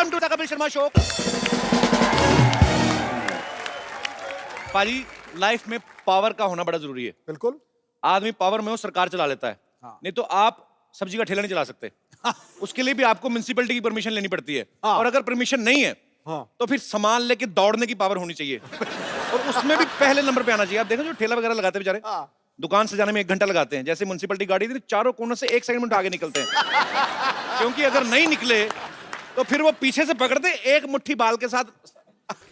Welcome to the Kapil Sharma show. पाजी, life में power का होना बड़ा जरूरी है। बिल्कुल। आदमी पावर में हो, सरकार चला लेता है। हाँ। नहीं तो आप सब्जी का ठेला नहीं चला सकते। उसके लिए भी आपको म्युनिसिपैलिटी की परमिशन लेनी पड़ती है। हाँ। और अगर परमिशन नहीं है हाँ। तो फिर सामान लेके दौड़ने की पावर होनी चाहिए। और उसमें भी पहले नंबर पे आना चाहिए। आप देखो जो ठेला वगैरह लगाते हैं बेचारे, हाँ। दुकान से जाने में 1 घंटा लगाते हैं। जैसे म्युनिसिपैलिटी गाड़ी थी, चारों कोनों से 1 सेकंड में आगे निकलते हैं। क्योंकि अगर नहीं निकले तो फिर वो पीछे से पकड़ते, एक मुट्ठी बाल के साथ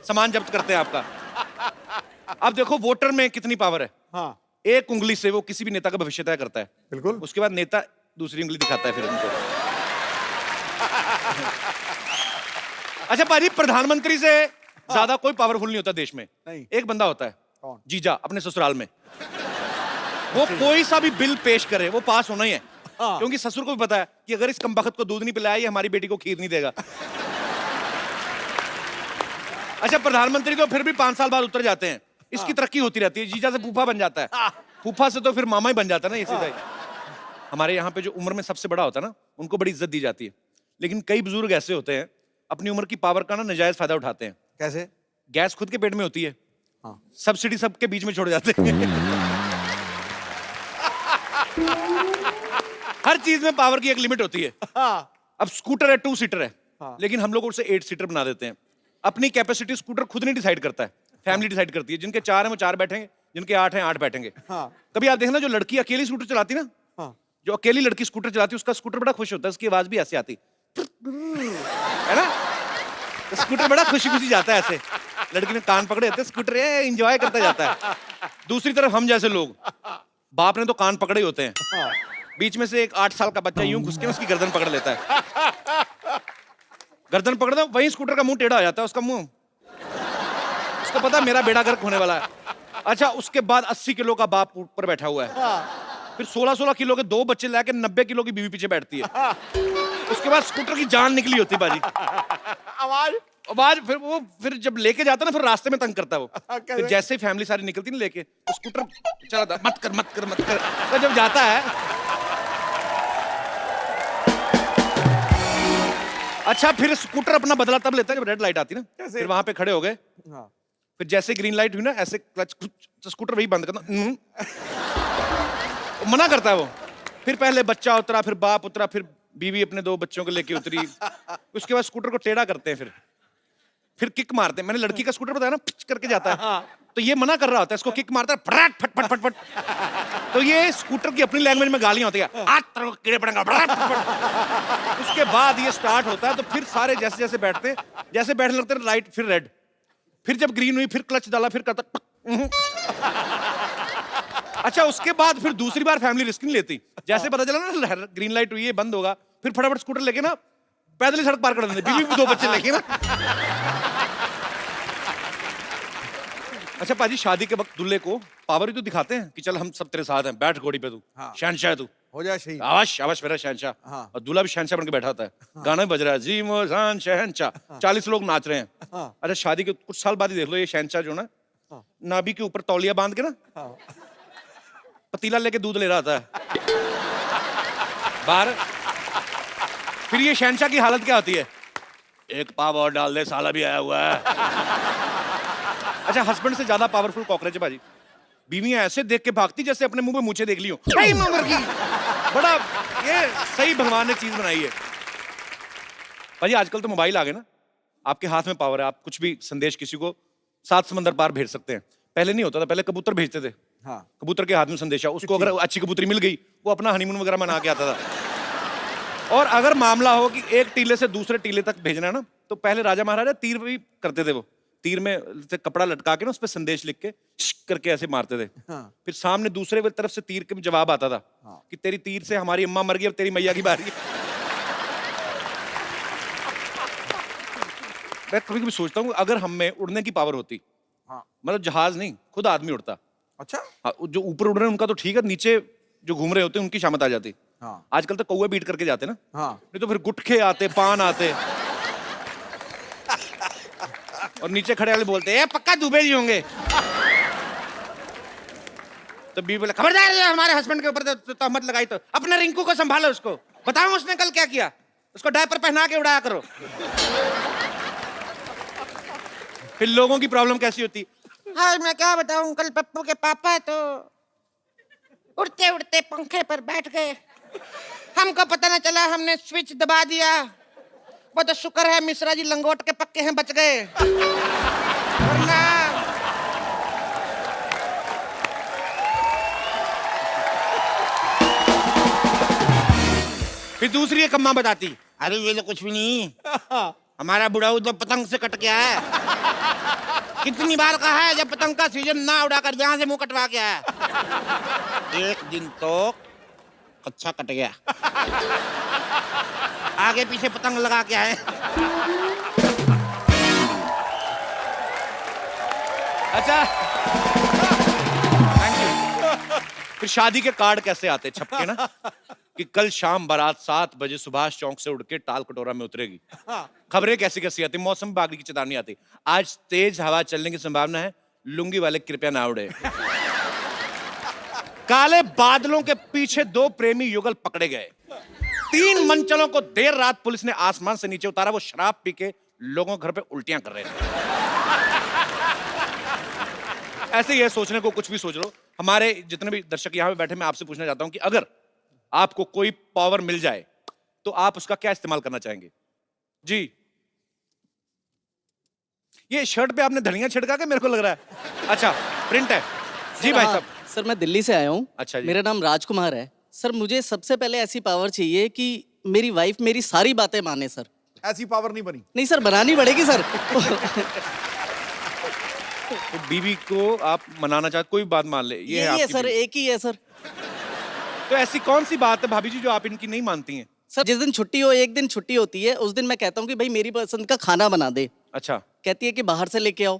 सामान जब्त करते हैं आपका। अब देखो वोटर में कितनी पावर है। हाँ। एक उंगली से वो किसी भी नेता का भविष्य तय करता है। बिल्कुल। उसके बाद नेता दूसरी उंगली दिखाता है फिर उनको। अच्छा पाजी, प्रधानमंत्री से ज्यादा कोई पावरफुल नहीं होता देश में। नहीं। एक बंदा होता है, कौन? जीजा, अपने ससुराल में। वो कोई सा भी बिल पेश करे वो पास होना ही है। हाँ। क्योंकि ससुर को भी पता है कि अगर इस कमबख्त को दूध नहीं पिलाया ये हमारी बेटी को खीर नहीं देगा। अच्छा, प्रधानमंत्री तो फिर भी 5 साल बाद उतर जाते हैं। इसकी तरक्की होती रहती है। जीजा से फूफा बन जाता है, फूफा से तो फिर मामा ही बन जाता है ना, ये सीधा ही। हमारे यहाँ पे जो उम्र में सबसे बड़ा होता है ना, उनको बड़ी इज्जत दी जाती है। लेकिन कई बुजुर्ग ऐसे होते हैं अपनी उम्र की पावर का ना नाजायज फायदा उठाते हैं। कैसे? गैस खुद के पेट में होती है, हाँ। सब्सिडी सबके बीच में छोड़ जाते हैं। हर चीज में पावर की एक लिमिट होती है। हाँ। अब स्कूटर है 2 सीटर है, हाँ। लेकिन हम लोग उसे 8 सीटर बना देते हैं। अपनी कैपेसिटी स्कूटर खुद नहीं डिसाइड करता है, फैमिली डिसाइड करती है। जिनके 4 हैं वो 4 बैठेंगे, जिनके 8 हैं 8 बैठेंगे। हाँ। कभी आप देखना जो लड़की अकेली स्कूटर चलाती ना, हाँ। जो अकेली लड़की स्कूटर चलाती है उसका स्कूटर बड़ा खुश होता है, उसकी आवाज भी ऐसे आती है ना, तो स्कूटर बड़ा खुशी खुशी जाता है ऐसे। लड़की ने कान पकड़े होते हैं, स्कूटर एंजॉय करता जाता है। दूसरी तरफ हम जैसे लोग, बाप ने तो कान पकड़े ही होते हैं, हाँ। बीच में से एक 8 साल का बच्चा यूं घुस के उसकी गर्दन पकड़ लेता है। गर्दन पकड़ दो, वहीं स्कूटर का मुंह टेढ़ा हो जाता है, उसका मुंह, उसको पता है मेरा बेड़ा गर्क होने वाला है। अच्छा, उसके बाद 80 किलो का बाप ऊपर बैठा हुआ है, फिर 16-16 किलो के 2 बच्चे लाके 90 किलो की बीवी पीछे बैठती है। उसके बाद स्कूटर की जान निकली होती बाजी। आवाज फिर जब लेके जाता ना, फिर रास्ते में तंग करता है वो। फिर जैसे ही फैमिली सारी निकलती ना लेके, तो स्कूटर चलाता, मत कर मत कर मत कर। तो जब जाता है, अच्छा फिर स्कूटर अपना बदला तब लेता है जब रेड लाइट आती ना। फिर वहां पे खड़े हो गए, फिर जैसे ग्रीन लाइट हुई ना, ऐसे क्लच, तो स्कूटर वही बंद करना, मना करता है वो। फिर पहले बच्चा उतरा, फिर बाप उतरा, फिर बीवी अपने 2 बच्चों को लेके उतरी। उसके बाद स्कूटर को टेढ़ा करते हैं, फिर किक मारते हैं। मैंने लड़की का स्कूटर बताया ना, पिच करके जाता है, तो ये मना कर रहा होता है, इसको किक मारता है, फटाट फट फट फट फट। तो ये स्कूटर की अपनी लैंग्वेज में गालियां होती है, आज तेरे को कीड़े पड़ेंगे, फटाट फट फट। उसके बाद ये स्टार्ट होता है, तो फिर सारे जैसे जैसे बैठते हैं, जैसे बैठने लगते हैं, लाइट फिर रेड, फिर जब ग्रीन हुई फिर क्लच डाला, फिर करता। अच्छा, उसके बाद फिर दूसरी बार फैमिली रिस्क नहीं लेती। जैसे पता चला ना ग्रीन लाइट हुई है, बंद होगा, फिर फटाफट स्कूटर लेके ना पैदल ही सड़क पार कर देते, बीवी भी 2 बच्चे लेके ना। अच्छा पाजी, शादी के वक्त दूल्हे को पावर ही तो दिखाते हैं कि चल हम सब तेरे साथ हैं, बैठ घोड़ी पे तू, हाँ। शहनशाह तू, हो जाए शहीद। आवाज आवाज मेरा शहनशाह। हाँ। और दूल्हा भी शहनशाह बन के बैठा होता है, गाना भी बज रहा है, जी मोजान शहनशाह। 40 लोग नाच रहे हैं। हाँ। अच्छा, शादी के कुछ साल बाद ही देख लो, ये शहनशाह जो ना, हाँ। नाभि के ऊपर तौलिया बांध के ना, हाँ। पतीला लेके दूध ले रहा था बाहर। फिर ये शहनशाह की हालत क्या होती है, एक पाव और डाल दे, साला भी आया हुआ है। अच्छा, हस्बैंड से ज्यादा पावरफुल कॉकरोच है बाजी। बीवियां ऐसे देख के भागती जैसे अपने मुंह पे मूछें देख ली हो। बड़ा ये सही भगवान ने चीज बनाई है भाजी। आजकल तो मोबाइल आ गए ना, आपके हाथ में पावर है, आप कुछ भी संदेश किसी को 7 समंदर पार भेज सकते हैं। पहले नहीं होता था, पहले कबूतर भेजते थे। हाँ। कबूतर के हाथ में संदेशा, उसको अगर अच्छी कबूतरी मिल गई, वो अपना हनीमून वगैरह मना के आता था। और अगर मामला हो कि एक टीले से दूसरे टीले तक भेजना है ना, तो पहले राजा महाराजा तीर भी करते थे। वो तीर में से कपड़ा लटका के ना, उस पर संदेश लिख के करके ऐसे मारते थे। हाँ। फिर सामने दूसरे तरफ से तीर के जवाब आता था। हाँ। कि तेरी तीर से हमारी अम्मा मर गई, अब तेरी मैया की बारी है। मैं कभी कभी सोचता हूँ अगर हम में उड़ने की पावर होती, हाँ। मतलब जहाज नहीं, खुद आदमी उड़ता। अच्छा। हाँ, जो ऊपर उड़ रहे हैं उनका तो ठीक है, नीचे जो घूम रहे होते हैं उनकी शामत आ जाती। हाँ। आजकल तो कौवे बीट करके जाते ना। हाँ। नहीं तो फिर गुटखे आते, पान आते, और नीचे खड़े वाले बोलते हैं पक्का दुबे जी होंगे। तो बीवी बोले, खबरदार हमारे हस्बैंड के ऊपर तो तहमत लगाई, तो अपने रिंकू को संभालो, उसको बताओ उसने कल क्या किया। उसको डायपर पहना के उड़ाया करो। फिर लोगों की प्रॉब्लम कैसी होती? हाँ मैं क्या बताऊं, कल पप्पू के पापा तो उड़ते उड़ते पंखे पर बैठ गए, हमको पता न चला, हमने स्विच दबा दिया। वो तो शुक्र है मिश्रा जी लंगोट के पक्के हैं, बच गए, वरना फिर दूसरी एक अम्मा बताती, अरे ये तो कुछ भी नहीं, हमारा बुढ़ाऊ तो पतंग से कट गया है। कितनी बार कहा है जब पतंग का सीजन ना उड़ाकर यहाँ से मुंह कटवा के आया। एक दिन तो कच्चा कट गया, आगे पीछे पतंग लगा के आए। अच्छा थैंक यू। फिर शादी के कार्ड कैसे आते छपके ना कि कल शाम बारात 7 बजे सुभाष चौक से उड़ के टाल कटोरा में उतरेगी। खबरें कैसी कैसी आती, मौसम विभाग की चेतावनी आती, आज तेज हवा चलने की संभावना है, लुंगी वाले कृपया ना उड़े। काले बादलों के पीछे 2 प्रेमी युगल पकड़े गए। 3 मंचलों को देर रात पुलिस ने आसमान से नीचे उतारा, वो शराब पी के लोगों के घर पे उल्टियां कर रहे थे। ऐसे ही है, सोचने को कुछ भी सोच लो। हमारे जितने भी दर्शक यहाँ पे बैठे, मैं आपसे पूछना चाहता हूं कि अगर आपको कोई पावर मिल जाए तो आप उसका क्या इस्तेमाल करना चाहेंगे? जी, ये शर्ट पे आपने धनिया छिड़का के, मेरे को लग रहा है। अच्छा प्रिंट है जी भाई साहब। सर मैं दिल्ली से आया हूँ। अच्छा जी। मेरा नाम राजकुमार है सर। मुझे सबसे पहले ऐसी पावर चाहिए कि मेरी वाइफ मेरी सारी बातें माने सर। ऐसी पावर नहीं बनी। नहीं सर, बनानी पड़ेगी सर। तो बीवी को आप मनाना चाहते, कोई बात मान ले, ये यही है आपकी सर, बीवी। एक ही है सर। तो ऐसी कौन सी बात है भाभी जी जो आप इनकी नहीं मानती हैं? सर जिस दिन छुट्टी हो, एक दिन छुट्टी होती है, उस दिन मैं कहता हूँ कि भाई मेरी पसंद का खाना बना दे। अच्छा। कहती है कि बाहर से लेके आओ।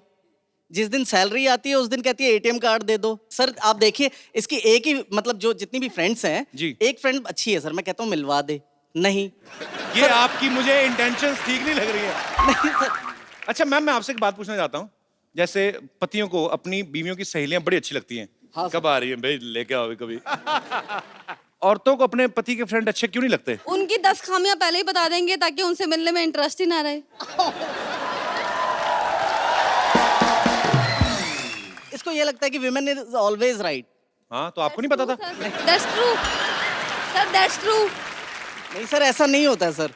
जिस दिन सैलरी आती है उस दिन कहती है एटीएम कार्ड दे दो। सर आप देखिए, इसकी एक ही मतलब जो जितनी भी फ्रेंड्स हैं जी। एक फ्रेंड अच्छी है सर, मैं कहता हूँ मिलवा दे, नहीं। ये आपकी मुझे इंटेंशंस ठीक नहीं लग रही है। नहीं सर। अच्छा मैम, मैं आपसे एक बात पूछना चाहता हूँ, जैसे पतियों को अपनी बीवियों की सहेलियां बड़ी अच्छी लगती हैं। हाँ कब आ रही है भाई, लेके आओ कभी। औरतों को अपने पति के फ्रेंड अच्छे क्यों नहीं लगते? उनकी 10 खामियां पहले ही बता देंगे ताकि उनसे मिलने में इंटरेस्ट ही ना रहे। इसको ये लगता है कि विमेन इज ऑलवेज राइट। हाँ, तो आपको नहीं पता था? That's true sir, that's true. नहीं सर, ऐसा नहीं होता है सर।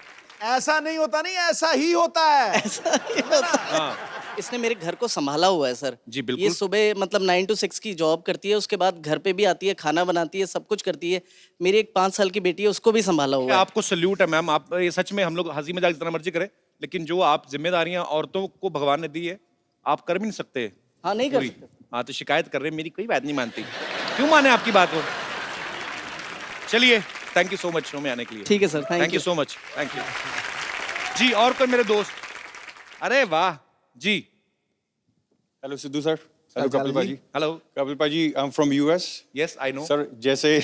ऐसा नहीं होता, नहीं ऐसा ही होता है। ऐसा नहीं होता। हाँ इसने मेरे घर को संभाला हुआ है सर। जी, बिल्कुल। ये सुबह मतलब 9 to 6 की जॉब करती है, उसके बाद घर पे भी आती है, खाना बनाती है, सब कुछ करती है। मेरी एक 5 साल की बेटी है, उसको भी संभाला हुआ है। आपको सल्यूट है मैम। आप ये सच में, हम लोग हंसी मजाक जितना मर्जी करें, लेकिन जो आप जिम्मेदारियां औरतों को भगवान ने दी है, आप कर भी नहीं सकते। हाँ नहीं कर पूरी। सकते। हाँ, तो शिकायत कर रहे हैं, मेरी कोई बात नहीं मानती। क्यों माने आपकी बात को? चलिए, thank you so much show में आने के लिए। ठीक है sir, thank you so much, thank you जी। और कोई मेरे दोस्त? अरे वाह जी। Hello Sidhu sir. हेलो अच्छा, कपिल जी। पाजी। हेलो। कपिल पाजी, I am from US. Yes I know. Sir जैसे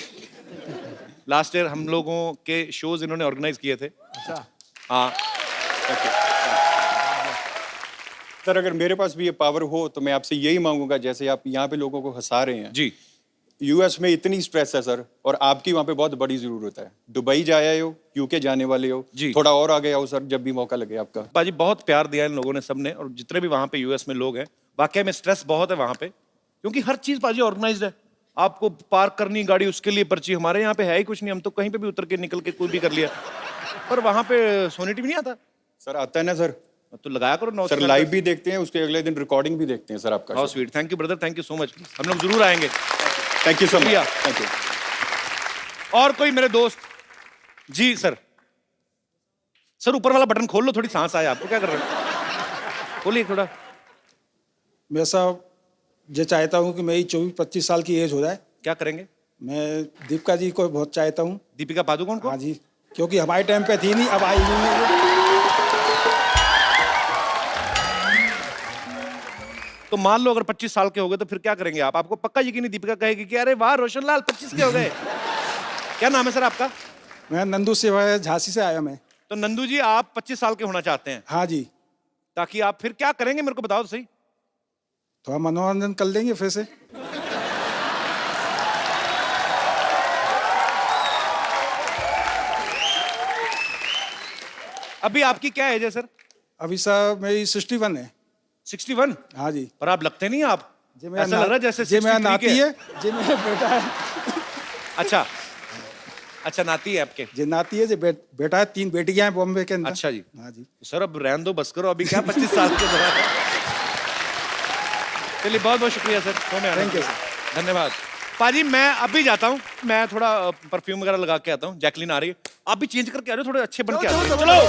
लास्ट ईयर हम लोगों के शोज इन्होंने ऑर्गेनाइज किए थे। अच्छा। हाँ। सर अगर मेरे पास भी ये पावर हो तो मैं आपसे यही मांगूंगा, जैसे आप यहाँ पे लोगों को हंसा रहे हैं। जी। यूएस में इतनी स्ट्रेस है सर, और आपकी वहाँ पे बहुत बड़ी जरूरत है। दुबई जा आए हो, यूके जाने वाले हो, जी। थोड़ा और आगे आओ सर जब भी मौका लगे आपका। बाजी बहुत प्यार दिया इन लोगों ने, सबने, और जितने भी वहां पे यूएस में लोग हैं, वाकई में स्ट्रेस बहुत है वहां पे, क्योंकि हर चीज बाजी ऑर्गेनाइज्ड है। आपको पार्क करनी गाड़ी, उसके लिए पर्ची। हमारे यहाँ पे है ही कुछ नहीं, हम तो कहीं पे भी उतर के निकल के कोई भी कर लिया। पर वहां पे सोनी टीवी नहीं आता। सर आता है ना सर। तो लगाया करो नौ। सर लाइव भी देखते हैं, उसके अगले दिन रिकॉर्डिंग भी देखते हैं सर आपका। How sweet, thank you brother, thank you so much. हम लोग जरूर आएंगे। थैंक यू सो शुक्रिया। मच। Thank you. और कोई मेरे दोस्त? जी सर। सर ऊपर वाला बटन खोल लो, थोड़ी सांस आए आपको। क्या कर रहे हो? खोलिए थोड़ा। मैं साहब ये चाहता हूँ कि मेरी 24-25 साल की एज हो जाए। क्या करेंगे? मैं दीपिका जी को बहुत चाहता हूँ। दीपिका पादुकोण को? हाँ जी, क्योंकि हमारे टाइम पे थी नहीं, अब आई हुई है। तो मान लो अगर 25 साल के हो गए तो फिर क्या करेंगे आप? आपको पक्का यकीन नहीं दीपिका कहेगी कि अरे वाह रोशन लाल 25 के हो गए। क्या नाम है सर आपका? मैं नंदू से झांसी से आया मैं। तो नंदू जी, आप 25 साल के होना चाहते हैं, हाँ जी। ताकि आप फिर क्या करेंगे मेरे को बताओ तो सही। थोड़ा मनोरंजन कर लेंगे फिर से। अभी आपकी क्या एज है सर? अभी सर मेरी 61 है। 61? हाँ जी। पर आप लगते नहीं आप, जे मेरा ऐसा लग रहा है जैसे जे मेरा 63 नाती के। है, जे मेरा बेटा है, अच्छा अच्छा, नाती है आपके? जे नाती है, जे बेटा है, 3 बेटियां हैं बॉम्बे के अंदर। अच्छा जी। हाँ जी। सर अब रहने दो, बस करो, अभी क्या 25 साल के बाद। चलिए बहुत बहुत शुक्रिया सर, Thank you, धन्यवाद। पाजी मैं अभी जाता हूँ, मैं थोड़ा परफ्यूम वगैरह लगा के आता हूँ। जैकलीन आ रही है, आप भी चेंज करके आ रहे हो, थोड़े अच्छे बन के आ रहे हो। चलो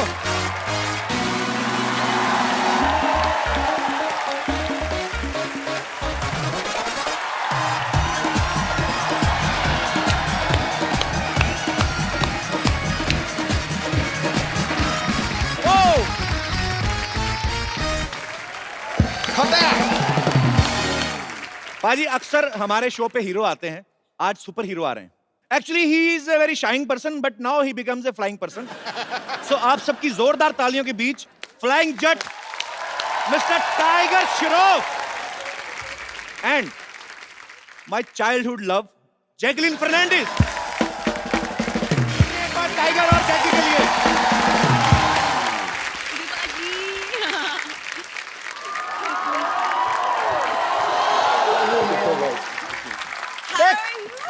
पाजी अक्सर हमारे शो पे हीरो आते हैं, आज सुपर हीरो आ रहे हैं। Actually he is a very shying person but now he becomes a flying person. So आप सबकी जोरदार तालियों के बीच flying Jatt mister Tiger Shroff and my childhood love Jacqueline Fernandez. एक बार टाइगर और जैकी के लिए।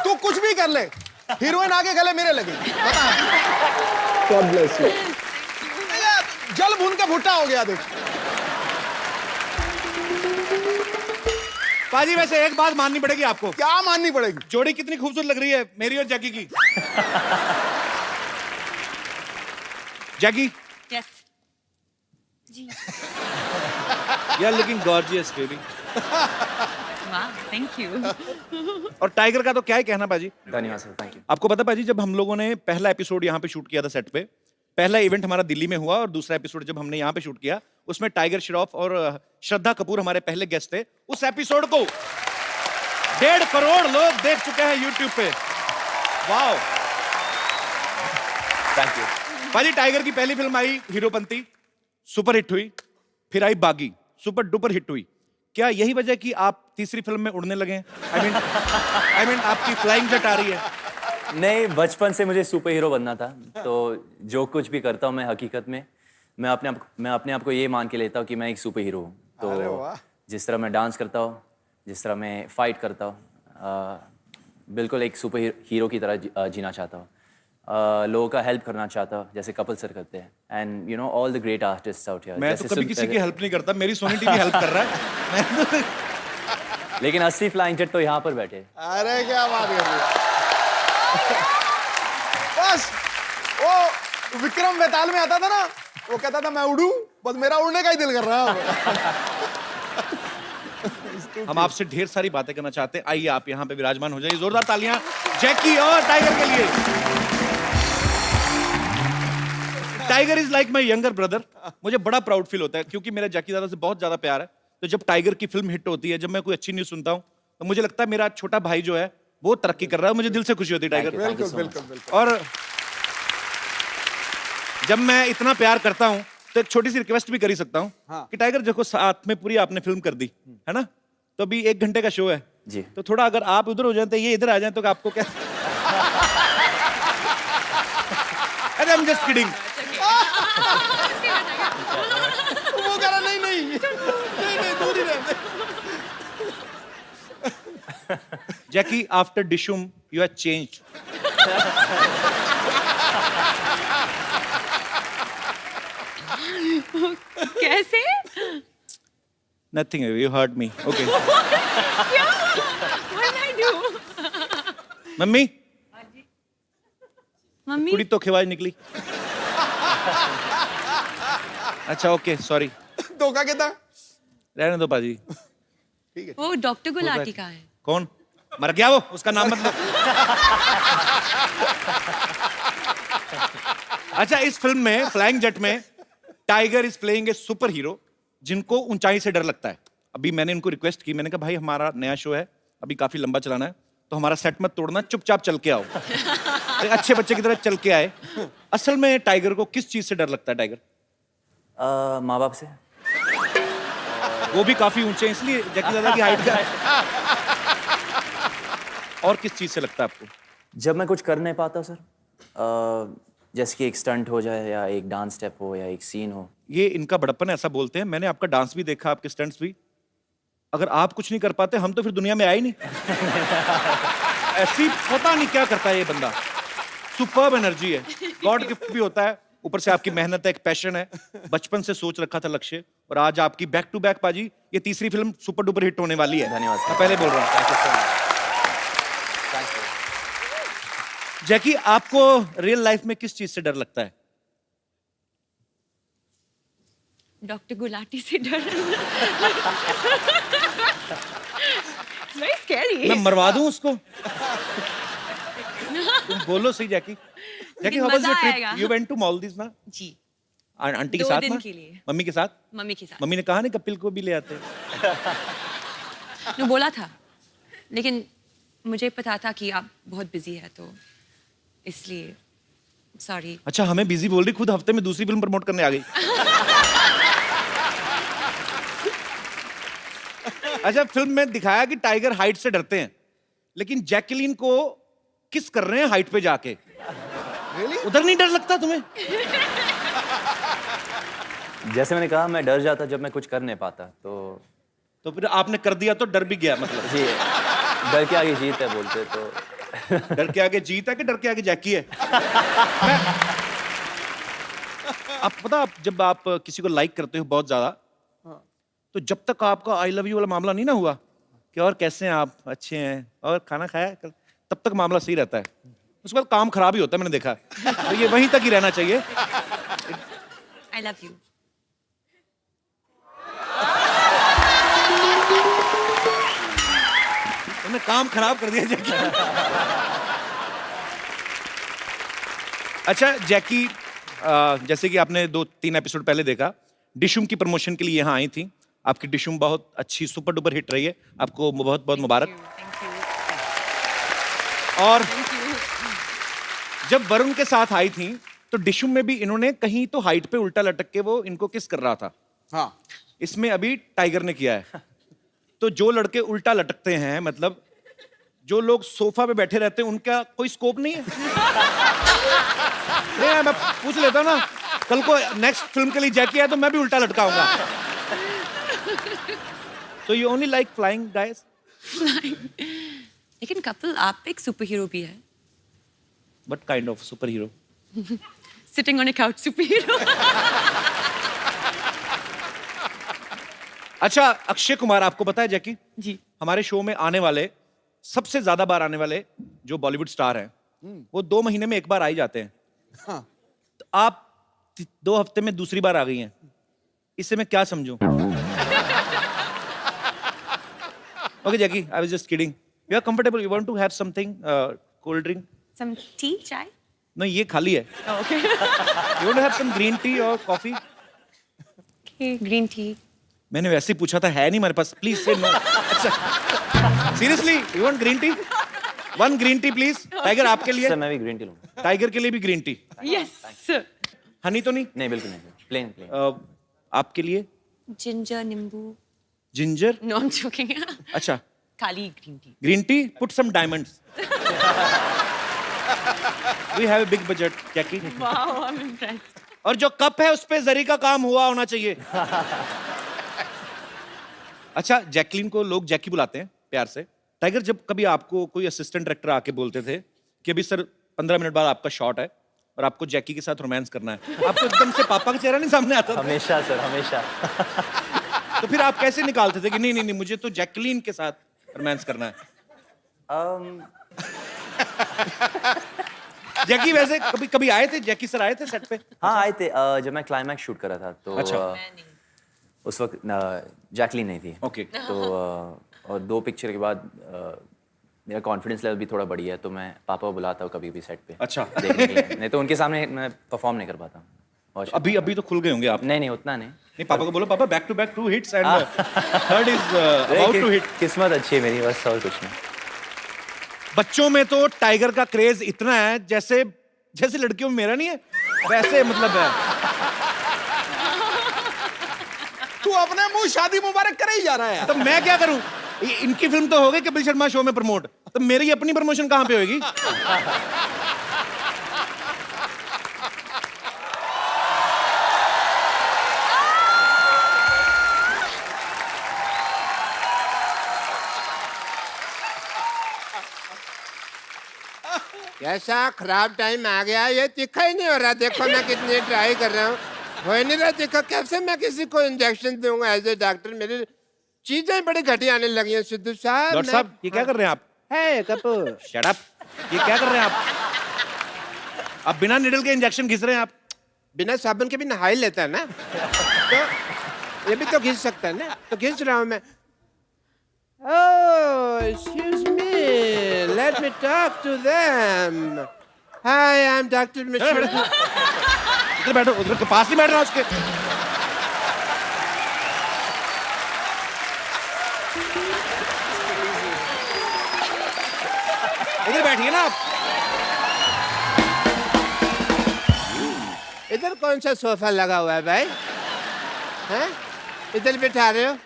तू कुछ भी कर ले, हीरोइन आगे गले मेरे लगी। बता। God bless you. जल भून का भुट्टा हो गया देख। पाजी वैसे एक बात माननी पड़ेगी आपको। क्या माननी पड़ेगी? जोड़ी कितनी खूबसूरत लग रही है मेरी और जैकी की। Jackie yes you are looking gorgeous baby. वाह थैंक यू। और टाइगर का तो क्या ही कहना पाजी। धन्यवाद सर, थैंक यू। आपको पता पाजी, जब हम लोगों ने पहला एपिसोड यहाँ पे शूट किया था सेट पे, पहला इवेंट हमारा दिल्ली में हुआ और दूसरा एपिसोड जब हमने यहाँ पे शूट किया उसमें टाइगर श्रॉफ और श्रद्धा कपूर हमारे पहले गेस्ट थे। उस एपिसोड को 1.5 करोड़ लोग देख चुके हैं यूट्यूब पे। Wow thank you. पाजी टाइगर की पहली फिल्म आई हीरोपंती, सुपर हिट हुई। फिर आई बागी, सुपर डुपर हिट हुई। क्या यही वजह कि आप तीसरी फिल्म में उड़ने लगे हैं? आई मीन आपकी फ्लाइंग जेट आ रही है। नहीं, बचपन से मुझे सुपर हीरो बनना था, तो जो कुछ भी करता हूँ मैं हकीकत में मैं अपने आप को ये मान के लेता हूँ कि मैं एक सुपर हीरो हूँ। तो जिस तरह मैं डांस करता हूँ, जिस तरह मैं फाइट करता हूँ, बिल्कुल एक सुपर हीरो की तरह जीना चाहता हूँ। लोगों का हेल्प करना चाहता हूँ जैसे कपिल सर करते हैं। And you know all the great artists out here. मैं तो कभी किसी की हेल्प नहीं करता, मेरी सोनी टीवी हेल्प कर रहा है। लेकिन 80 फ्लाइंग जेट तो यहाँ पर बैठे। अरे क्या बात कर रही है। बस वो विक्रम बेताल में आता था ना, वो कहता था मैं उड़ूं, बस मेरा उड़ने का ही दिल कर रहा है। हम आपसे ढेर सारी बातें करना चाहते हैं, आइए आप यहाँ पे विराजमान हो जाइए। जोरदार तालियां जैकी और टाइगर के लिए। Tiger is like my younger brother. मुझे बड़ा प्राउड फील होता है क्योंकि मेरा जैकी दादा से बहुत ज्यादा प्यार है। तो जब टाइगर की फिल्म हिट होती है, जब मैं कोई अच्छी न्यूज सुनता हूँ, तो मुझे लगता है मेरा छोटा भाई जो है वो तरक्की कर रहा है। मुझे दिल से खुशी होती है टाइगर। बिल्कुल बिल्कुल बिल्कुल। और जब मैं इतना प्यार करता हूँ तो एक छोटी सी रिक्वेस्ट भी कर ही सकता हूँ कि टाइगर देखो साथ में पूरी आपने फिल्म कर दी है ना, तो अभी 1 घंटे का शो है जी। तो थोड़ा अगर आप उधर हो जाए तो ये इधर आ जाए तो आपको क्या। अरे आई एम जस्ट किडिंग। वो कह रहा नहीं नहीं नहीं दूर ही रहते। Jackie after Dishoom you have changed. कैसे? Nothing, you hurt me. Okay क्या? What did I do? Mummy mummy कुड़ी तो खिवाज निकली। अच्छा ओके सॉरी, धोखा कितना? रहने दो पाजी। वो डॉक्टर गुलाटी का है। कौन मर गया? वो उसका नाम मत लो। अच्छा इस फिल्म में फ्लाइंग जेट में tiger is playing a super hero जिनको ऊंचाई से डर लगता है। अभी मैंने उनको रिक्वेस्ट की, मैंने कहा भाई हमारा नया शो है, अभी काफी लंबा चलाना है, तो हमारा सेट मत तोड़ना, चुपचाप चल के आओ। एक अच्छे बच्चे की तरह चल के आए। असल में टाइगर को किस चीज से डर लगता है? टाइगर माँ बाप से। वो भी काफी ऊंचे हैं इसलिए जैकी दादा की हाइट का है। और किस चीज से लगता है आपको? जब मैं कुछ कर नहीं पाता सर, जैसे कि एक स्टंट हो जाए या एक डांस स्टेप हो या एक सीन हो। ये इनका बड़प्पन है, ऐसा बोलते हैं। मैंने आपका डांस भी देखा, आपके स्टंट्स भी। अगर आप कुछ नहीं कर पाते हम तो फिर दुनिया में आए ही नहीं। ऐसी पता नहीं क्या करता है ये बंदा। सुपर्ब एनर्जी है, गॉड गिफ्ट भी होता है, ऊपर से आपकी मेहनत है, एक पैशन है। बचपन से सोच रखा था लक्ष्य, और आज आपकी बैक टू बैक पाजी ये तीसरी फिल्म सुपर डुपर हिट होने वाली है। धन्यवाद सर। मैं पहले बोल रहा हूँ। जैकी, आपको रियल लाइफ में किस चीज से डर लगता है? डॉक्टर गुलाटी से डर वेरी स्कैरी। मैं मरवा दूं उसको? तुम बोलो सही Jackie. Jackie, how was your आएगा। Trip? You went to Maldives ना? जी, आंटी के 2 साथ दिन ना? के लिए। मम्मी के साथ? मम्मी के साथ। मम्मी ने कहा नहीं कपिल को भी ले आते? ने बोला था, लेकिन मुझे पता था कि आप बहुत बिजी है, तो इसलिए सॉरी। अच्छा, हमें बिजी बोल रही, खुद हफ्ते में दूसरी फिल्म प्रमोट करने आ गई। अच्छा, फिल्म में दिखाया कि टाइगर हाइट से डरते हैं, लेकिन जैकलीन को किस कर रहे हैं हाइट पे जाके। उधर नहीं डर लगता तुम्हें? जैसे मैंने कहा, मैं डर जाता जब मैं कुछ कर नहीं पाता, तो फिर आपने कर दिया तो डर भी गया मतलब। जी, डर के आगे जीत है बोलते तो। डर के आगे जीत है कि डर के आगे जैकी है? आप पता, आप जब आप किसी को लाइक करते हो बहुत ज्यादा, तो जब तक आपका आई लव यू वाला मामला नहीं ना हुआ कि और कैसे हैं आप, अच्छे हैं और खाना खाया कल, तब तक मामला सही रहता है। उसके बाद काम खराब ही होता है, मैंने देखा। तो ये वहीं तक ही रहना चाहिए। I love you. तुमने काम खराब कर दिया जैकी। अच्छा जैकी, जैसे कि आपने 2-3 एपिसोड पहले देखा, डिशुम की प्रमोशन के लिए यहाँ आई थी। आपकी डिशुम बहुत अच्छी सुपर डुपर हिट रही है, आपको बहुत बहुत मुबारक। और जब वरुण के साथ आई थी तो डिशुम में भी इन्होंने कहीं तो हाइट पे उल्टा लटक के वो इनको किस कर रहा था। हाँ, इसमें अभी टाइगर ने किया है। तो जो लड़के उल्टा लटकते हैं, मतलब जो लोग सोफा पे बैठे रहते हैं, उनका कोई स्कोप नहीं है? नहीं, मैं पूछ लेता हूं ना, कल को नेक्स्ट फिल्म के लिए जैकी है तो मैं भी उल्टा लटकाऊंगा। तो you only like flying guys? लेकिन कपिल, आप एक सुपर हीरो भी है। What kind of super hero? Sitting on a couch super hero. अच्छा, अक्षय कुमार, आपको पता है जैकी, जी, हमारे शो में आने वाले, सबसे ज्यादा बार आने वाले जो बॉलीवुड स्टार हैं, वो 2 महीने में एक बार आ ही जाते हैं। हाँ। तो आप 2 हफ्ते में दूसरी बार आ गई हैं, इससे मैं क्या समझूं? Okay Jackie, I was just kidding. You are comfortable? You want to have something, cold drink? Some tea, chai? नहीं, ये खाली है। Okay. You want to have some green tea और कॉफी? Okay, green tea. मैंने वैसे ही पूछा था, है नहीं हमारे पास, प्लीज से नो। अच्छा, seriously you want green tea? 1 green tea please. Tiger, आपके लिए? सर मैं भी ग्रीन टी लूंगा। टाइगर के लिए भी green tea. Yes sir. Honey तो नहीं? नहीं, बिल्कुल नहीं, प्लेन प्लेन। आपके लिए? जिंजर, नींबू। Ginger? No, I am joking. अच्छा, खाली green tea. Green tea, put some diamonds. We have a big budget Jackie. Wow, I am impressed. और जो कप है उस पे जरी का काम हुआ होना चाहिए। अच्छा, जैकलीन को लोग जैकी बुलाते हैं प्यार से। टाइगर, जब कभी आपको कोई असिस्टेंट डायरेक्टर आके बोलते थे कि अभी सर 15 मिनट बाद आपका शॉट है और आपको जैकी के साथ रोमांस करना है, आपको एकदम से पापा का चेहरा नहीं सामने आता था? हमेशा सर, हमेशा। तो फिर आप कैसे निकालते थे कि नहीं नहीं नहीं, मुझे तो जैकलीन के साथ रोमांस करना है? जैकी वैसे कभी कभी आए थे, जैकी सर आए थे सेट पे? हाँ आए थे, जब मैं क्लाइमैक्स शूट कर रहा था तो अच्छा। उस वक्त जैकलीन नहीं थी। ओके। तो और 2 पिक्चर के बाद मेरा कॉन्फिडेंस लेवल भी थोड़ा बढ़ी है, तो मैं पापा को बुलाता हूँ कभी भी सेट पे। अच्छा। देखने के लिए। नहीं तो उनके सामने मैं परफॉर्म नहीं कर पाता हूँ। और अभी अभी तो खुल गए होंगे आप? नहीं नहीं, उतना नहीं। नहीं, पापा को बोलो, पापा back to back 2 hits and third is about to hit. किस्मत अच्छी है मेरी, बस और कुछ नहीं। बच्चों में तो टाइगर का क्रेज इतना है, जैसे जैसे लड़कियों में मेरा नहीं है, वैसे मतलब है। तू अपने मुंह शादी मुबारक करे ही जा रहा है। तो मैं क्या करूं? इनकी फिल्म तो हो गई कपिल शर्मा शो में प्रमोट, तो मेरी अपनी प्रमोशन कहां पे होगी? कैसा खराब टाइम आ गया, ये तीखा ही नहीं हो रहा। देखो मैं कितनी ट्राई कर रहा हूँ, हो ही नहीं रहा तीखा। कैसे मैं किसी को इंजेक्शन दूंगा एज ए डॉक्टर? मेरी चीजें बड़ी घटिया आने लगी हैं सिद्धू साहब। डॉक्टर साहब ये क्या कर रहे हैं आप? है कपूर, शट अप। ये क्या कर रहे हैं आप? आप बिना निडल के इंजेक्शन घिस रहे हैं आप। बिना साबुन के भी नहा ही लेता है ना, तो ये भी तो घिस सकता है ना, तो घिस रहा हूँ मैं। Oh, excuse me. Let me talk to them. Hi, I'm Dr. Mishra. इधर बैठो, उधर के पास ही बैठ रहा उसके। इधर बैठिए ना आप। इधर कौन सा सोफा लगा हुआ है भाई? हैं? इधर बिठा रहे हो?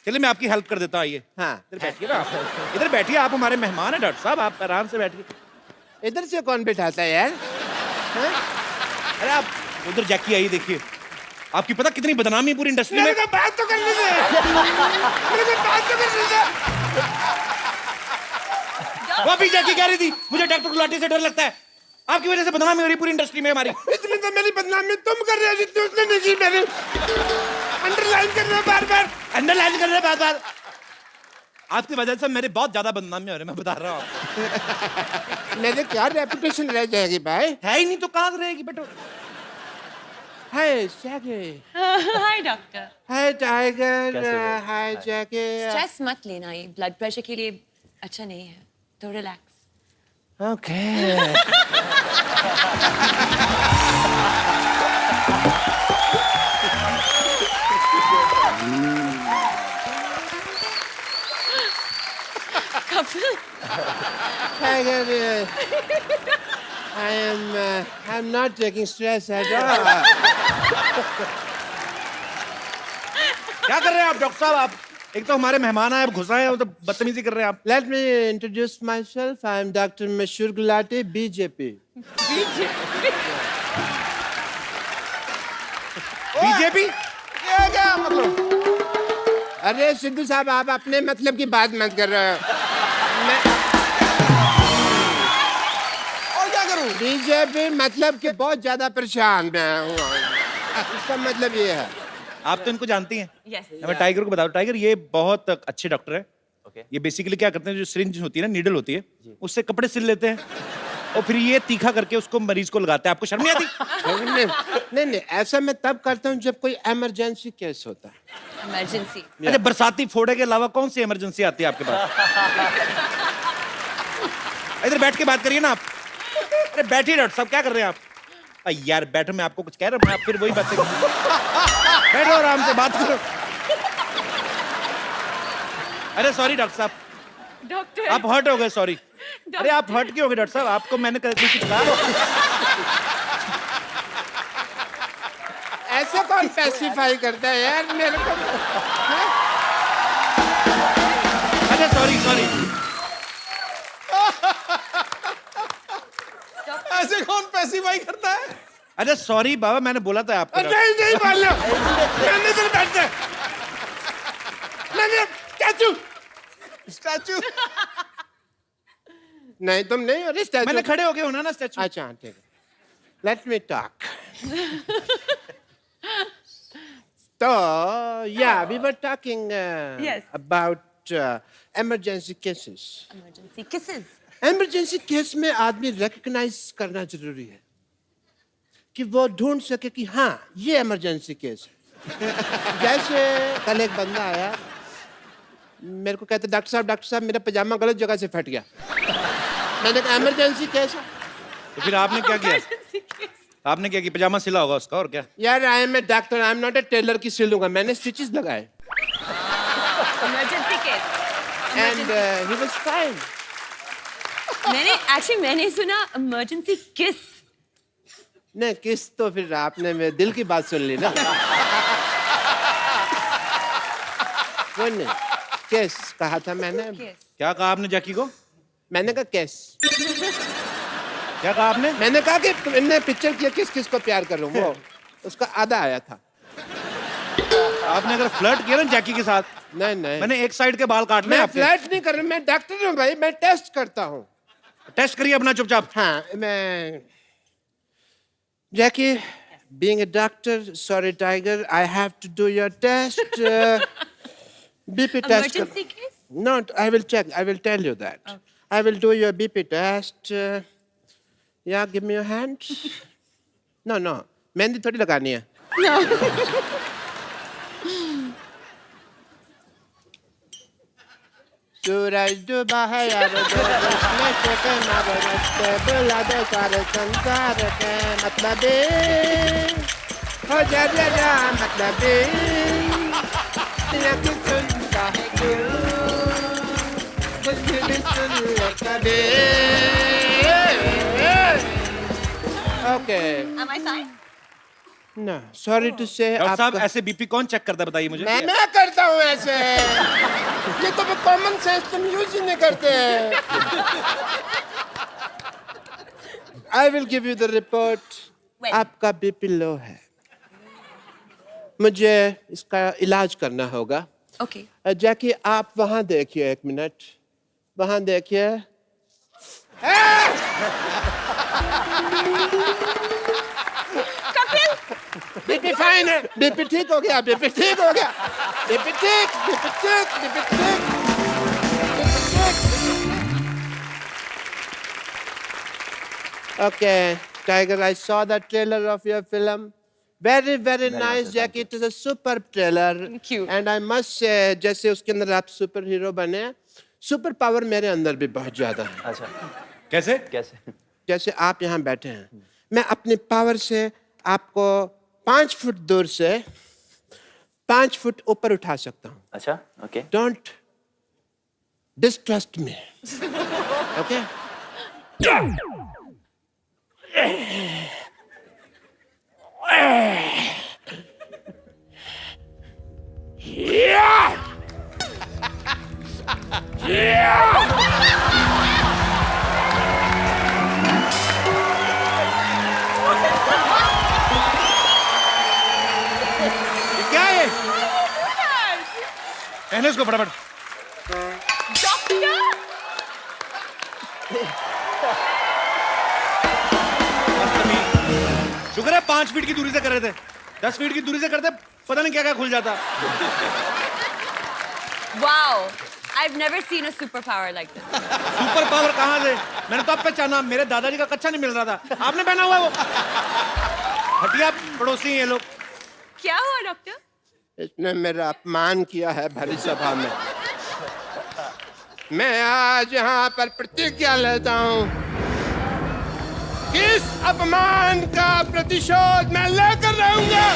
चलिए मैं आपकी हेल्प कर देता हूँ। आइए हाँ, इधर बैठिए ना आप। इधर बैठिए, आप हमारे मेहमान हैं डॉक्टर साहब, आप आराम से बैठिए। इधर से कौन बिठाता है यार? हैं? अरे आप उधर जैकी आइए, देखिए आपकी पता कितनी बदनामी है पूरी इंडस्ट्री में। मेरे को बात तो करने दे। मेरे को बात तो करने दे। वो अभी जैकी कह रही थी मुझे डॉक्टर गुलाटी से डर लगता है। आपकी वजह से बदनामी हो रही है पूरी इंडस्ट्री में हमारी। इतनी तो मेरी बदनामी तुम कर रहे हो जितनी उसने नहीं की। मेरी अंडरलाइन कर रहे हो बार बार, अंडरलाइन कर रहे हैं बार बार। आपकी वजह से मेरे बहुत ज्यादा बदनामी हो रही है, मैं बता रहा हूँ आपको। मेरे क्या रेपुटेशन रह जाएगी भाई? है ही नहीं तो कहाँ से रहेगी बेटो। Hi Jackie. Hi doctor. Hi Tiger. Hi Jackie. Stress मत लेना, ये ब्लड प्रेशर के लिए अच्छा नहीं है, तो relax. Okay. Tiger, I'm not taking stress at all. क्या कर रहे हैं आप डॉक्टर साहब? आप एक तो हमारे मेहमान आए, अब घुस रहे हैं, तो बदतमीजी कर रहे हैं आप। Let me introduce myself. I'm Dr. Mashur Gulati, BJP. BJP? ये क्या मतलब? अरे सिद्धू साहब, आप अपने मतलब की बात मत कर रहे हो। मैं और क्या करूं? बीजेपी मतलब कि बहुत ज्यादा परेशान मैं हूँ। इसका मतलब ये है। आप तो इनको जानती हैं। यस। मैं टाइगर को बताऊं, टाइगर ये बहुत अच्छे डॉक्टर है। ये बेसिकली क्या करते हैं, जो सिरिंज होती है ना, नीडल होती है, उससे कपड़े सिल लेते हैं और फिर ये तीखा करके उसको मरीज को लगाते हैं। आपको शर्म नहीं आती? नहीं नहीं, ऐसा मैं तब करता हूँ जब कोई इमरजेंसी केस होता है। इमरजेंसी। अच्छा, बरसाती फोड़े के अलावा कौन सी इमरजेंसी आती है आपके पास? इधर बैठ के बात करिए ना आप। अरे बैठिए डॉक्टर साहब, क्या कर रहे हैं आप? यार बैठो, मैं आपको कुछ कह रहा हूँ, आप फिर वही बातें बैठो आराम से बात करो। अरे सॉरी डॉक्टर साहब, डॉक्टर। आप हर्ट हो गए, सॉरी। अरे आप हर्ट क्यों हो गए डॉक्टर साहब? आपको मैंने कभी कुछ कहा? ऐसा कौन स्पेसिफाई करता है यार मेरे को? अच्छा सॉरी सॉरी। ऐसे कौन पैसिफाई करता है? अरे सॉरी बाबा, मैंने बोला था आपको। नहीं नहीं बोलो, मैंने तो बैठते। मैंने स्टैचू स्टैचू? नहीं, तुम नहीं हो स्टैचू। मैंने खड़े हो गए होना ना स्टैचू। अच्छा ठीक है, लेट मी टॉक। तो या we were talking Yes. About emergency cases. Emergency cases. Emergency case में आदमी रिकग्नाइज करना जरूरी है कि वो ढूंढ सके कि हाँ ये इमरजेंसी केस है। जैसे कल एक बंदा आया, मेरे को कहते डॉक्टर साहब मेरा पजामा गलत जगह से फट गया। मैंने कहा इमरजेंसी केस है। तो फिर आपने क्या किया? आपने क्या किया? पजामा सिला होगा उसका, और क्या? यार I am a doctor, I am not a tailor की सिलूंगा। मैंने स्टिचेस लगाए emergency case. And he was fine. मैंने सुना इमरजेंसी किस। नहीं किस तो फिर आपने मेरे दिल की बात सुन ली ना। वो नहीं, केस कहा था मैंने। क्या कहा आपने जैकी को? मैंने कहा केस। क्या कहा आपने? मैंने कहा कि तुमने पिक्चर किया किस किस को प्यार कर रहा हूँ, वो उसका आधा आया था। आपने अगर फ्लर्ट किया ना जैकी के साथ, नहीं नहीं, मैंने एक साइड के बाल काटने मैं आपके। फ्लर्ट नहीं कर रहा, मैं डॉक्टर हूँ भाई, मैं टेस्ट करता हूँ। टेस्ट करिए अपना चुपचाप। हाँ मैं Jackie, being a doctor, sorry Tiger, I have to do your test. BP test. Emergency case? No, I will check. I will tell you that. Okay. I will do your BP test. Yeah, give me your hand. No. Mehndi थोड़ी लगानी है. सूरज डूबा है यार में छोटे नगरस्ते बुला दे सारे संसार के मतलब हो जा मतलब तेरा कुछ सुनता है क्यों कुछ भी सुन ले कभी okay Am I fine? No, sorry to say doctor साहब आपका ऐसे बीपी कौन चेक करता है बताइए मुझे। मैं करता हूँ ऐसे ये तो कॉमन सेंस तुम यूज ही नहीं करते I will give you the report When? आपका बीपी लो है मुझे इसका इलाज करना होगा Okay. जैकी आप वहां देखिए 1 मिनट वहां देखिए बीपी फाइन है बीपी ठीक हो गया बीपी ठीक हो गया बीपी ठीक बीपी ठीक बीपी ठीक Okay, Tiger, I saw the trailer of your film. Very nice, Jackie. It is a superb trailer. Thank you. And I must say, जैसे उसके अंदर आप सुपर हीरो बने, सुपर पावर मेरे अंदर भी बहुत ज्यादा है. अच्छा कैसे? कैसे? जैसे आप यहाँ बैठे हैं, मैं अपनी पावर से आपको 5 फुट दूर से 5 फुट ऊपर उठा सकता हूँ. अच्छा okay Don't distrust me. Okay? क्या है? पहने उसको फटाफट। शुक्र है 5 फीट की दूरी से कर रहे थे, 10 फीट की दूरी से करते पता नहीं क्या क्या खुल जाता। Wow. I've never seen a superpower like this. Super power कहाँ से? मैंने तो अब पहचाना, मेरे दादाजी का कच्चा नहीं मिल रहा था, आपने पहना हुआ है वो। हटिया पड़ोसी हैं ये लोग। क्या हुआ डॉक्टर? इसने मेरा अपमान किया है भरी सभा में. मैं आज यहाँ पर प्रतिज्ञा लेता हूँ कि इस अपमान का प्रतिशोध मैं लेकर रहूंगा.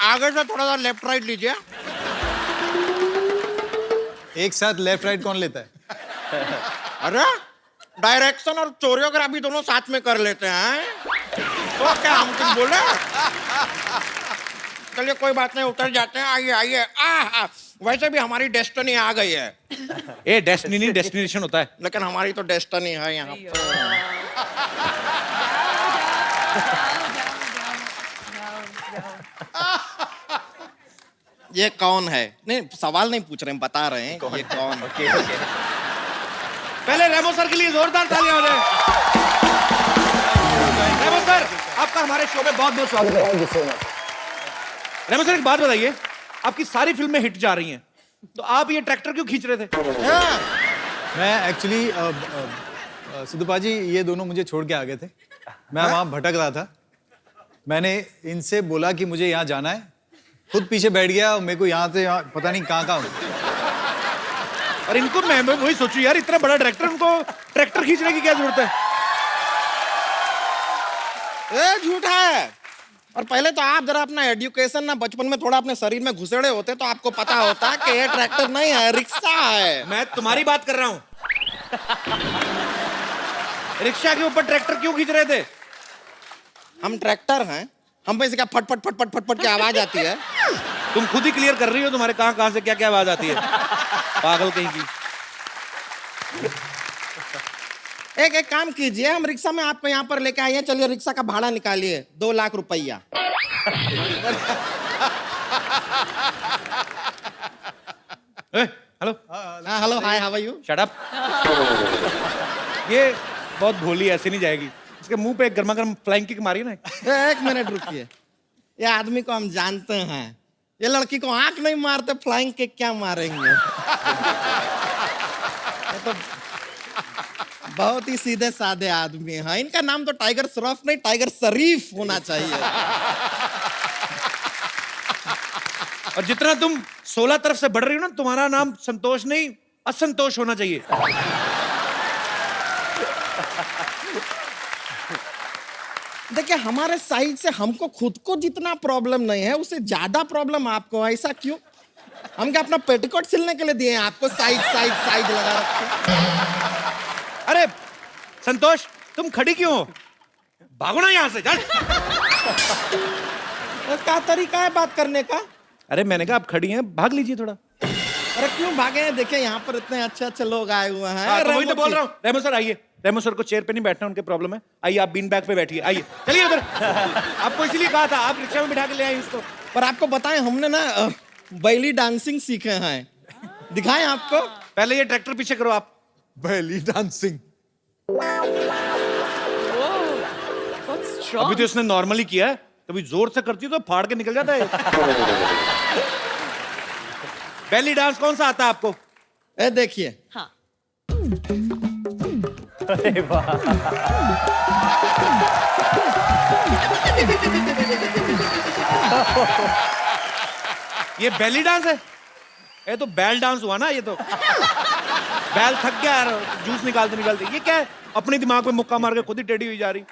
आगे से थोड़ा सा लेफ्ट राइट लीजिए. एक साथ लेफ्ट राइट कौन लेता है? अरे डायरेक्शन और कोरियोग्राफी दोनों साथ में कर लेते हैं. तो क्या हम कुछ बोले? चलिए कोई बात नहीं, उतर जाते हैं. आइए आइए. वैसे भी हमारी डेस्टिनी आ गई है. ए डेस्टिनी नहीं डेस्टिनेशन होता है। लेकिन हमारी तो डेस्टिनी है यहाँ पर. ये कौन है? नहीं सवाल नहीं पूछ रहे हैं, बता रहे हैं ये कौन है. पहले रेमो सर के लिए जोरदार तालियां हो जाए। रेमो सर आपका हमारे शो में बहुत बहुत स्वागत है। रेमो सर एक बात बताइए, आपकी सारी फिल्में हिट जा रही हैं, तो आप ये ट्रैक्टर क्यों खींच रहे थे? मैं एक्चुअली सिद्धूपा जी ये दोनों मुझे छोड़ के आ गए थे. मैं वहाँ भटक रहा था. मैंने इनसे बोला कि मुझे यहाँ जाना है, खुद पीछे बैठ गया. मेरे को यहाँ से यहाँ पता नहीं कहाँ. और इनको मैं वही सोचू यार, इतना बड़ा डायरेक्टर, उनको ट्रैक्टर खींचने की क्या जरूरत है? ये झूठा है. और पहले तो आप जरा अपना एजुकेशन ना बचपन में थोड़ा अपने शरीर में घुसेड़े होते तो आपको पता होता कि ये ट्रैक्टर नहीं है, रिक्शा है. मैं तुम्हारी बात कर रहा हूँ। रिक्शा के ऊपर ट्रैक्टर क्यों खींच रहे थे? हम ट्रैक्टर हैं, हम पे से क्या फट फट फट फट फट फट की आवाज आती है. तुम खुद ही क्लियर कर रही हो, तुम्हारे कहाँ से क्या क्या आवाज आती है, पागल कहीं की. एक काम कीजिए, हम रिक्शा में आपको यहाँ पर लेके आए हैं, चलिए रिक्शा का भाड़ा निकालिए, 2 लाख रुपया। हेलो। हाँ hello, hi, how are you? Shut up. ये बहुत भोली, ऐसे नहीं जाएगी। इसके मुंह पे एक गर्मा गर्म फ्लाइंग किक मारी ना। एक मिनट रुकिए, ये आदमी को हम जानते हैं, ये लड़की को आंख नहीं मारते, फ्लाइंग किक क्या मारेंगे? ये तो बहुत ही सीधे साधे आदमी हैं। इनका नाम तो टाइगर श्रॉफ नहीं, टाइगर शरीफ होना चाहिए। और जितना तुम 16 तरफ से बढ़ रही हो ना, तुम्हारा नाम संतोष नहीं, असंतोष होना चाहिए। देखिए, हमारे साइड से हमको खुद को जितना प्रॉब्लम नहीं है, उससे ज्यादा प्रॉब्लम आपको। ऐसा क्यों? हम क्या अपना पेटीकोट सिलने के लिए दिए हैं आपको? साइड साइड साइड लगा रखे। अरे संतोष, तुम खड़ी क्यों हो? भागो ना यहाँ से, चल। क्या तरीका है बात करने का? अरे मैंने कहा आप खड़ी हैं, भाग लीजिए थोड़ा। अरे क्यों भागे हैं? देखिए यहाँ पर इतने अच्छे अच्छे लोग आए हुए हैं। हाँ, तो वही तो बोल रहा हूँ। रेमो सर आइए। रेमो सर को चेयर पे नहीं बैठना, उनके प्रॉब्लम है। आइए, आप बीन बैग पे बैठिए। आइए, चलिए उधर। आपको इसीलिए कहा था, आप रिक्शा में बिठा के ले आए इसको। पर आपको बताएं, हमने ना बैली डांसिंग सीखे हैं, दिखाएं आपको। पहले ये ट्रैक्टर पीछे करो आप। बैली डांसिंग। अभी तो इसने नॉर्मली किया है, कभी जोर से करती है तो फाड़ के निकल जाता है। बेली डांस कौन सा आता है आपको? ए देखिए। हाँ। अरे वाह। ये बेली डांस है? ये तो बैल डांस हुआ ना। ये तो बैल थक गया यार, जूस निकालते निकालते। ये क्या है? अपने दिमाग पे मुक्का मार के खुद ही टेढ़ी हुई जा रही।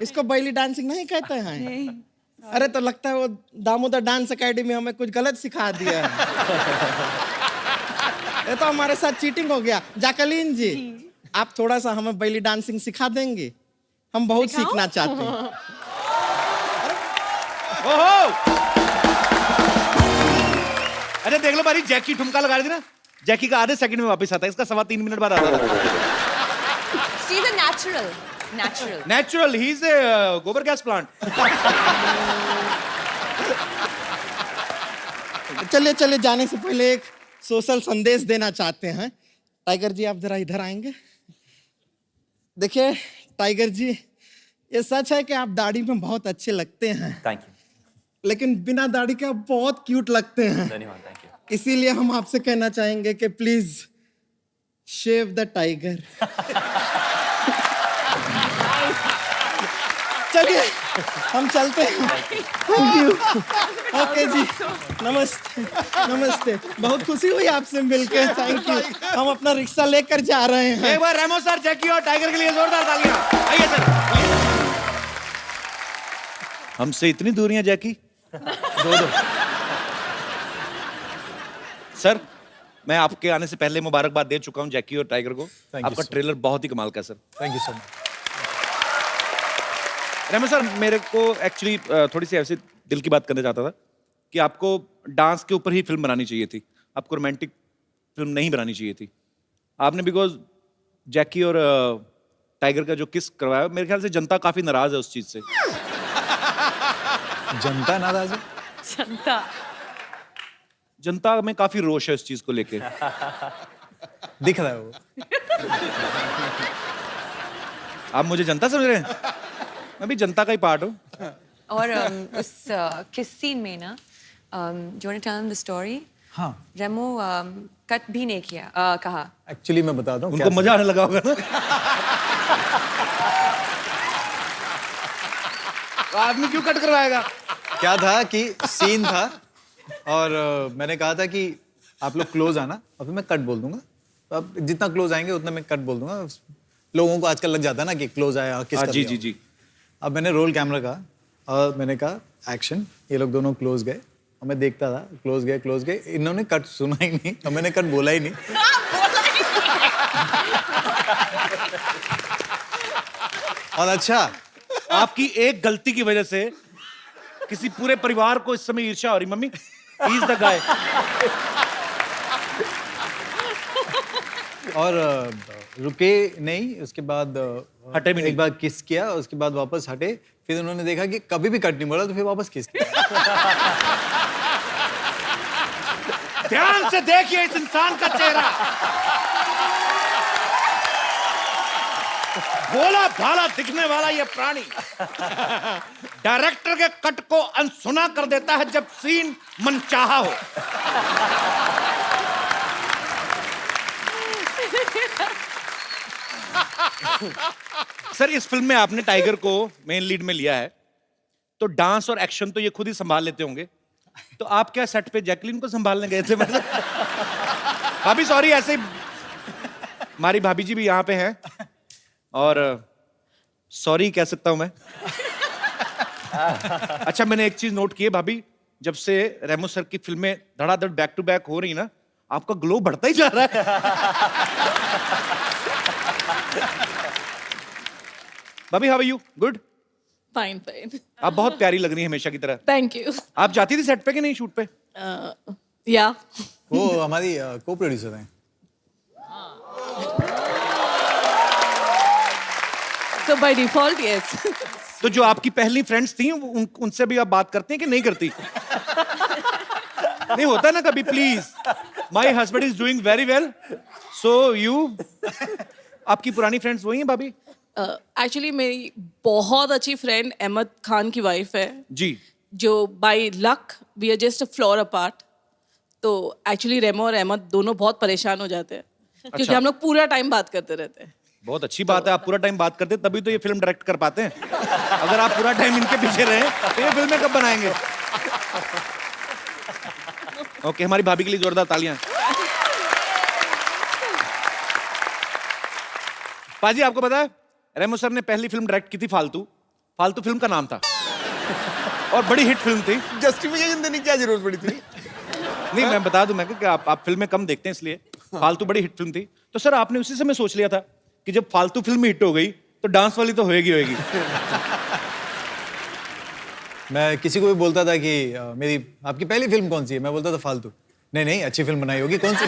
इसको बैली डांसिंग नहीं कहते हैं? अरे तो लगता है वो दामोदर डांस एकेडमी हमें कुछ गलत सिखा दिया है। ये तो हमारे साथ चीटिंग हो गया। जैकलीन जी, आप थोड़ा सा हमें बैली डांसिंग सिखा देंगे? हम बहुत सीखना चाहते हैं। ओहो! अरे देख लो बारी, जैकी ठुमका लगा रही थी ना, जैकी का आधे सेकंड में वापस आता है, इसका 3.25 मिनट बाद आता है। She's a natural. Natural, he is a गोबर गैस प्लांट। चलिए चलिए, जाने से पहले एक सोशल संदेश देना चाहते हैं। टाइगर जी, आप जरा इधर आएंगे। देखिए टाइगर जी, ये सच है कि आप दाढ़ी में बहुत अच्छे लगते हैं, थैंक यू। लेकिन बिना दाढ़ी के आप बहुत क्यूट लगते हैं। धन्यवाद, थैंक यू। इसीलिए हम आपसे कहना चाहेंगे कि प्लीज शेव द टाइगर। चलिए हम चलते हैं। Thank you. ओके जी, नमस्ते। नमस्ते, बहुत खुशी हुई आपसे मिलकर। Thank you. हम अपना रिक्शा लेकर जा रहे हैं। एक बार रेमो सर, जैकी और टाइगर के लिए जोरदार तालियां। आइए सर। हमसे इतनी दूरियां जैकी। दो। सर, मैं आपके आने से पहले मुबारकबाद दे चुका हूं जैकी और टाइगर को। आपका ट्रेलर बहुत ही कमाल का sir. Thank you so much. Remo sir, मेरे को एक्चुअली थोड़ी सी ऐसे दिल की बात करना चाहता था कि आपको डांस के ऊपर ही फिल्म बनानी चाहिए थी, आपको रोमांटिक फिल्म नहीं बनानी चाहिए थी। आपने बिकॉज जैकी और टाइगर का जो किस करवाया, मेरे ख्याल से जनता काफी नाराज है उस चीज से। जनता नाराज है? जनता में काफी रोष है इस चीज को लेके। दिख रहा है वो। आप मुझे जनता समझ रहे हैं? मैं भी जनता का ही पार्ट हूँ। और उस किस सीन में ना, do you want to tell them the story? हाँ, रेमो कट भी नहीं किया, कहा। एक्चुअली मैं बताता हूँ। उनको मजा आने लगा होगा ना। आदमी क्यों कट करवाएगा? क्या था कि सीन था और मैंने कहा था कि आप लोग क्लोज आना और फिर मैं कट बोल दूंगा। तो अब जितना क्लोज आएंगे उतना मैं कट बोल दूंगा। लोगों को आजकल लग जाता है ना कि क्लोज आया किस जी जी जी। अब मैंने रोल कैमरा कहा और मैंने कहा एक्शन। ये लोग दोनों क्लोज गए और मैं देखता था, क्लोज गए। इन्होंने कट सुना ही नहीं और मैंने कट बोला ही नहीं। और अच्छा, आपकी एक गलती की वजह से किसी पूरे परिवार को इस समय ईर्ष्या हो रही। Mummy, he is the guy. और रुके नहीं, उसके बाद हटे भी नहीं। एक बार किस किया, उसके बाद वापस हटे, फिर उन्होंने देखा कि कभी भी कट नहीं बोला तो फिर वापस किस किया। ध्यान से देखिए इस इंसान का चेहरा, भोला भाला दिखने वाला ये प्राणी डायरेक्टर के कट को अनसुना कर देता है जब सीन मनचाहा हो। सर इस फिल्म में आपने टाइगर को मेन लीड में लिया है, तो डांस और एक्शन तो ये खुद ही संभाल लेते होंगे, तो आप क्या सेट पे जैकलीन को संभालने गए थे? मतलब भाभी सॉरी, ऐसे ही हमारी भाभी जी भी यहाँ पे हैं और सॉरी कह सकता हूं मैं। अच्छा मैंने एक चीज नोट की है भाभी, जब से रेमो सर की फिल्में धड़ाधड़ बैक टू बैक हो रही ना, आपका ग्लो बढ़ता ही जा रहा है। भाभी how are you? Good? Fine fine, आप बहुत प्यारी लग रही हैं हमेशा की तरह। Thank you. आप जाती थी सेट पे कि नहीं शूट पे? या वो हमारी को प्रोड्यूसर हैं। सो बाय डिफॉल्ट यस। तो जो आपकी पहली फ्रेंड्स थी उनसे भी आप बात करती हैं कि नहीं करती? नहीं होता ना कभी, please my husband is doing very well, so you. आपकी पुरानी फ्रेंड्स वही हैं भाभी? एक्चुअली मेरी बहुत अच्छी फ्रेंड अहमद खान की वाइफ है जी। जो by luck we are just a floor apart. तो एक्चुअली रेमो और अहमद दोनों बहुत परेशान हो जाते हैं क्योंकि हम लोग पूरा टाइम बात करते रहते हैं। बहुत अच्छी बात है, आप पूरा टाइम बात करते तभी तो ये फिल्म डायरेक्ट कर पाते हैं। अगर आप पूरा टाइम इनके पीछे रहे तो ये फिल्में कब बनाएंगे? ओके, हमारी भाभी के लिए जोरदार तालियां। पाजी आपको पता है रेमो सर ने पहली फिल्म डायरेक्ट की थी फालतू। फालतू फिल्म का नाम था और बड़ी हिट फिल्म थी। जस्टिफिकेशन देने की क्या जरूरत पड़ी थी? नहीं मैं बता दूं मैं कि आप फिल्में कम देखते हैं इसलिए। फालतू बड़ी हिट फिल्म थी, तो सर आपने उसी समय सोच लिया था कि जब फालतू फिल्म हिट हो गई तो डांस वाली तो होएगी होएगी। मैं किसी को भी बोलता था कि मेरी आपकी पहली फिल्म कौन सी है, मैं बोलता था फालतू। नहीं नहीं, अच्छी फिल्म बनाई होगी, कौन सी?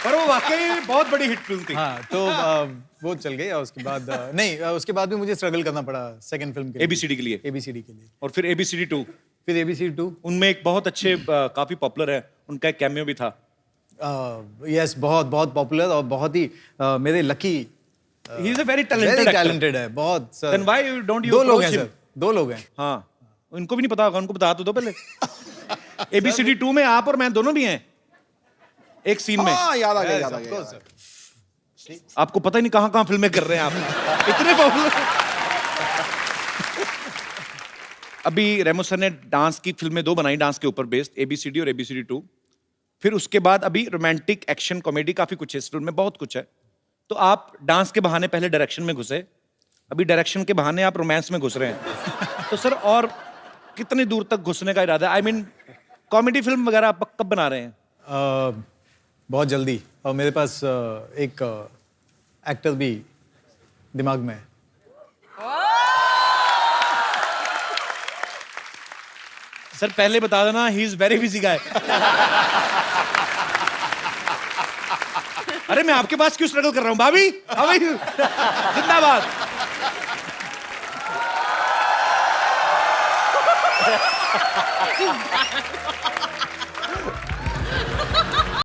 पर वो वाकई बहुत बड़ी हिट फिल्म थी। हाँ, तो वो चल गई और उसके बाद नहीं, उसके बाद भी मुझे स्ट्रगल करना पड़ा सेकंड फिल्म के लिए, एबीसीडी के लिए। एबीसीडी के लिए, और फिर एबीसीडी 2। फिर एबीसीडी 2। उनमें एक बहुत अच्छे काफी पॉपुलर है, उनका एक कैमियो भी था। यस, बहुत बहुत पॉपुलर और बहुत ही मेरे lucky. He is a very talented actor. Talented है बहुत sir. Then why don't you? दो लोग हैं सर, दो लोग हैं। हाँ, इनको भी नहीं पता होगा, उनको बता तो दो पहले। एबीसीडी 2 में आप और मैं दोनों भी हैं एक सीन में। हाँ, याद आ गया, याद आ गया। आपको पता ही नहीं कहां कहां फिल्में कर रहे हैं आप, इतने पॉपुलर। अभी रेमो सर ने डांस की फिल्में 2 बनाई, डांस के ऊपर बेस्ड, एबीसीडी और एबीसीडी 2। फिर उसके बाद अभी रोमांटिक एक्शन कॉमेडी काफी कुछ है इस फिल्म में, बहुत कुछ है। तो आप डांस के बहाने पहले डायरेक्शन में घुसे, अभी डायरेक्शन के बहाने आप रोमांस में घुस रहे हैं। तो सर और कितनी दूर तक घुसने का इरादा है? आई मीन कॉमेडी फिल्म वगैरह आप कब बना रहे हैं? बहुत जल्दी, और मेरे पास एक एक्टर भी दिमाग में है। सर पहले बता देना, ही इज वेरी बिजी गाय। अरे मैं आपके पास क्यों स्ट्रगल कर रहा हूं भाभी? How are you? जिंदाबाद।